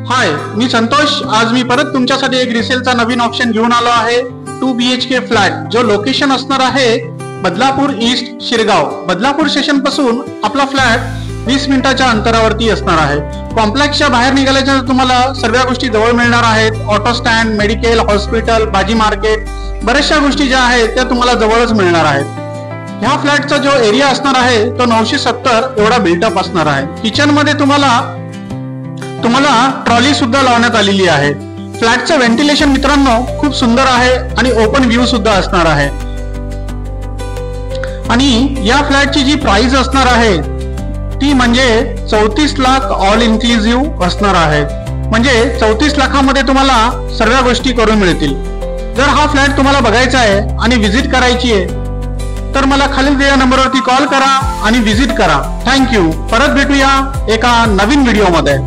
हाय, मी संतोष। आज मी परत तुमच्यासाठी एक रिसेलचा नवीन ऑप्शन घेऊन आलो आहे। 2 BHK फ्लॅट, जो लोकेशन असणार आहे बदलापूर ईस्ट शिरगाव। बदलापूर स्टेशन पासून आपला फ्लॅट 20 मिनिटाच्या अंतरावरती असणार आहे। कॉम्प्लेक्सच्या बाहेर निघाल्याच्या तुम्हाला सर्व गोष्टी जवळ मिळणार आहेत। ऑटो स्टँड, मेडिकल, हॉस्पिटल, भाजी मार्केट, बऱ्याचशा गोष्टी ज्या आहेत त्या तुम्हाला जवळच मिळणार आहेत। ह्या फ्लॅटचा जो एरिया असणार आहे तो 970 एवढा बिल्टअप असणार आहे। किचन मध्ये तुम्हाला ट्रॉली सुद्धा लावण्यात आलेली आहे। फ्लॅटचं व्हेंटिलेशन मित्रांनो खूप सुंदर आहे आणि ओपन व्ह्यू सुद्धा असणार आहे। आणि या फ्लॅटची जी प्राइस असणार आहे ती म्हणजे 34 लाख ऑल इन्क्लुसिव्ह असणार आहे। म्हणजे 34 लाखामध्ये तुम्हाला सर्व गोष्टी करून मिळतील। जर हा फ्लॅट तुम्हाला बघायचा आहे आणि व्हिजिट करायची आहे तर मला खालील दिलेल्या नंबरवरती कॉल करा आणि व्हिजिट करा। थँक्यू। परत भेटूया एका नवीन व्हिडिओ मध्ये।